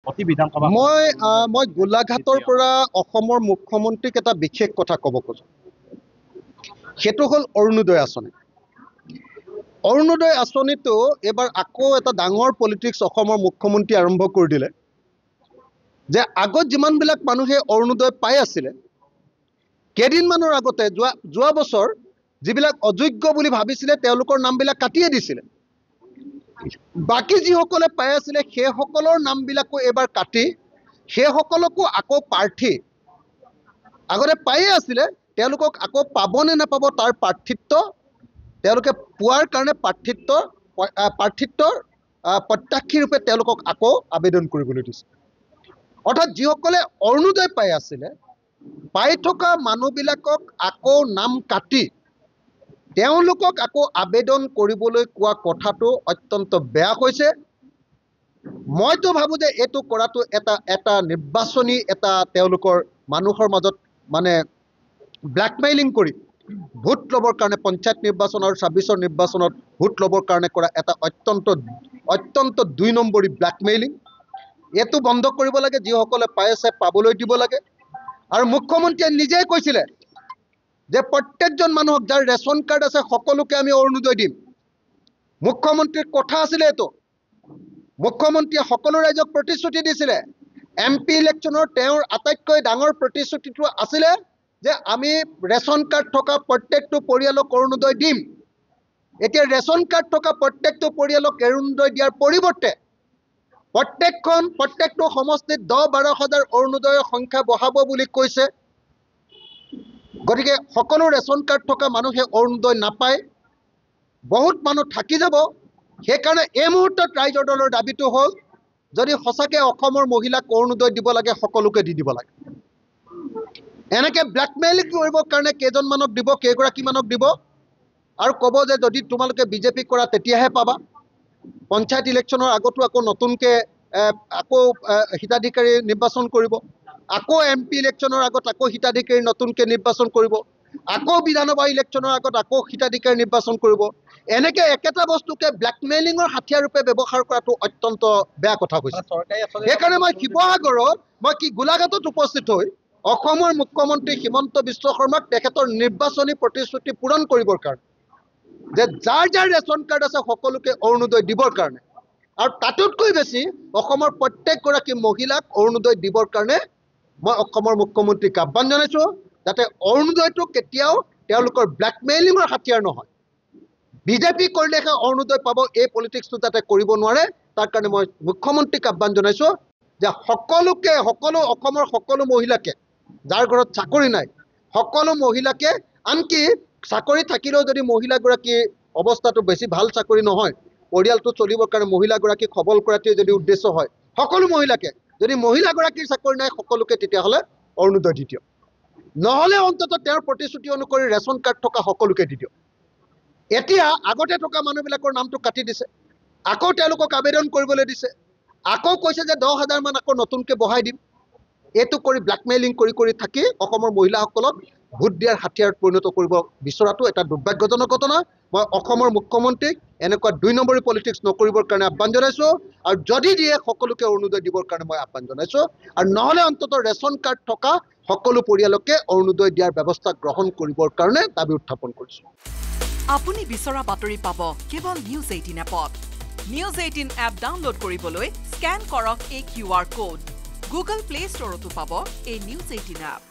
অতি বিধানসভা মই গোলাঘাটৰ পৰা অসমৰ মুখ্যমন্ত্ৰীক এটা বিশেষ কথা ক'ব খোজো। সেইটো হ'ল অৰুণোদয় আঁচনি। অৰুণোদয় আঁচনিটো এবাৰ আকৌ এটা ডাঙৰ পলিটিক্স অসমৰ মুখ্যমন্ত্ৰী আৰম্ভ কৰি দিলে যে আগত যিমানবিলাক মানুহে অৰুণোদয় পাই আছিলে কেইদিনমানৰ আগতে যোৱা বছৰ যিবিলাক অযোগ্য বুলি ভাবিছিলে তেওঁলোকৰ নামবিলাক কাটিয়ে দিছিলে। বাকী যিসকলে পাই আছিলে সেইসকলৰ নামবিলাকো এবাৰ কাটি সেইসকলকো আকৌ প্ৰাৰ্থী আগতে পায়ে আছিলে তেওঁলোকক আকৌ পাবনে নাপাব তাৰ প্ৰাৰ্থিত্ব তেওঁলোকে পোৱাৰ কাৰণে প্ৰাৰ্থিত্বৰ প্ৰত্যাশী ৰূপে তেওঁলোকক আকৌ আবেদন কৰিবলৈ দিছে। অৰ্থাৎ যিসকলে অৰুণোদয় পাই আছিলে পাই থকা মানুহবিলাকক আকৌ নাম কাটি তেওঁলোকক আকৌ আবেদন কৰিবলৈ কোৱা কথাটো অত্যন্ত বেয়া হৈছে। মইতো ভাবো যে এইটো কৰাটো এটা নিৰ্বাচনী এটা তেওঁলোকৰ মানুহৰ মাজত মানে ব্লেকমেইলিং কৰি ভোট ল'বৰ কাৰণে পঞ্চায়ত নিৰ্বাচন আৰু ২৬ৰ নিৰ্বাচনত ভোট ল'বৰ কাৰণে কৰা এটা অত্যন্ত ২ নম্বৰী ব্লেকমেইলিং। এইটো বন্ধ কৰিব লাগে। যিসকলে পাই আছে পাবলৈ দিব লাগে। আৰু মুখ্যমন্ত্ৰীয়ে নিজেই কৈছিলে যে প্ৰত্যেকজন মানুহক যাৰ ৰেচন কাৰ্ড আছে সকলোকে আমি অৰুণোদয় দিম। মুখ্যমন্ত্ৰীৰ কথা আছিলে এইটো। মুখ্যমন্ত্ৰীয়ে সকলো ৰাইজক প্ৰতিশ্ৰুতি দিছিলে। MP ইলেকশ্যনৰ তেওঁৰ আটাইতকৈ ডাঙৰ প্ৰতিশ্ৰুতিটো আছিলে যে আমি ৰেচন কাৰ্ড থকা প্ৰত্যেকটো পৰিয়ালক অৰুণোদয় দিম। এতিয়া ৰেচন কাৰ্ড থকা প্ৰত্যেকটো পৰিয়ালক অৰুণোদয় দিয়াৰ পৰিৱৰ্তে প্ৰত্যেকটো সমষ্টিত ১০-১২ হাজাৰ অৰুণোদয়ৰ সংখ্যা বঢ়াব বুলি কৈছে। গতিকে সকলো ৰেচন কাৰ্ড থকা মানুহে অৰুণোদয় নাপায়, বহুত মানুহ থাকি যাব। সেইকাৰণে এই মুহূৰ্তত ৰাইজৰ দলৰ দাবীটো হ'ল যদি সঁচাকৈ অসমৰ মহিলাক অৰুণোদয় দিব লাগে সকলোকে দি দিব লাগে। এনেকৈ ব্লেকমেইলিং কৰিবৰ কাৰণে কেইজনমানক দিব, কেইগৰাকীমানক দিব আৰু ক'ব যে যদি তোমালোকে বিজেপি কৰা তেতিয়াহে পাবা। পঞ্চায়ত ইলেকশ্যনৰ আগতো আকৌ নতুনকৈ আকৌ হিতাধিকাৰী নিৰ্বাচন কৰিব, আকৌ MP ইলেকশ্যনৰ আগত আকৌ হিতাধিকাৰী নতুনকৈ নিৰ্বাচন কৰিব, আকৌ বিধানসভা ইলেকশ্যনৰ আগত আকৌ হিতাধিকাৰী নিৰ্বাচন কৰিব। এনেকৈ একেটা বস্তুকে ব্লেকমেইলিঙৰ হাতিয়াৰ ৰূপে ব্যৱহাৰ কৰাটো অত্যন্ত বেয়া কথা হৈছে। সেইকাৰণে মই শিৱসাগৰত গোলাঘাটত উপস্থিত হৈ অসমৰ মুখ্যমন্ত্ৰী হিমন্ত বিশ্ব শৰ্মাক তেখেতৰ নিৰ্বাচনী প্ৰতিশ্ৰুতি পূৰণ কৰিবৰ কাৰণে যে যাৰ ৰেচন কাৰ্ড আছে সকলোকে অৰুণোদয় দিবৰ কাৰণে আৰু তাতোতকৈ বেছি অসমৰ প্ৰত্যেকগৰাকী মহিলাক অৰুণোদয় দিবৰ কাৰণে মই অসমৰ মুখ্যমন্ত্ৰীক আহ্বান জনাইছোঁ যাতে অৰুণোদয়টো কেতিয়াও তেওঁলোকৰ ব্লেকমেইলিঙৰ হাতিয়াৰ নহয়। বিজেপি কৰিলেহে অৰুণোদয় পাব, এই পলিটিক্সটো যাতে কৰিব নোৱাৰে তাৰ কাৰণে মই মুখ্যমন্ত্ৰীক আহ্বান জনাইছোঁ যে সকলো অসমৰ সকলো মহিলাকে যাৰ ঘৰত চাকৰি নাই সকলো মহিলাকে, আনকি চাকৰি থাকিলেও যদি মহিলাগৰাকীৰ অৱস্থাটো বেছি ভাল চাকৰি নহয়, পৰিয়ালটো চলিবৰ কাৰণে মহিলাগৰাকীক সবল কৰাটোৱে যদি উদ্দেশ্য হয়, সকলো মহিলাকে, যদি মহিলাগৰাকীৰ চাকৰি নাই সকলোকে তেতিয়াহ'লে অৰুণোদয় দি দিয়ক। নহ'লে অন্ততঃ তেওঁৰ প্ৰতিশ্ৰুতি অনুসৰি ৰেচন কাৰ্ড থকা সকলোকে দি দিয়ক। এতিয়া আগতে থকা মানুহবিলাকৰ নামটো কাটি দিছে, আকৌ তেওঁলোকক আবেদন কৰিবলৈ দিছে, আকৌ কৈছে যে ১০,০০০ মান আকৌ নতুনকৈ বঢ়াই দিম। এইটো কৰি ব্লেকমেইলিং কৰি থাকি অসমৰ মহিলাসকলক ভোট দিয়াৰ হাতিয়াৰত পৰিণত কৰিব বিচৰাটো এটা দুৰ্ভাগ্যজনক ঘটনা। মই অসমৰ মুখ্যমন্ত্ৰীক এনেকুৱা ২ নম্বৰী পলিটিক্স নকৰিবৰ কাৰণে আহ্বান জনাইছোঁ আৰু যদি দিয়ে সকলোকে অৰুণোদয় দিবৰ কাৰণে মই আহ্বান জনাইছোঁ আৰু নহ'লে অন্ততঃ ৰেচন কাৰ্ড থকা সকলো পৰিয়ালকে অৰুণোদয় দিয়াৰ ব্যৱস্থা গ্ৰহণ কৰিবৰ কাৰণে দাবী উত্থাপন কৰিছোঁ। আপুনি বিচৰা বাতৰি পাব কেৱল নিউজ 18 এপত। নিউজ 18 এপ ডাউনলোড কৰিবলৈ স্কেন কৰক এই QR কোড। গুগল প্লে ষ্টৰতো পাব এই নিউজ 18 এপ।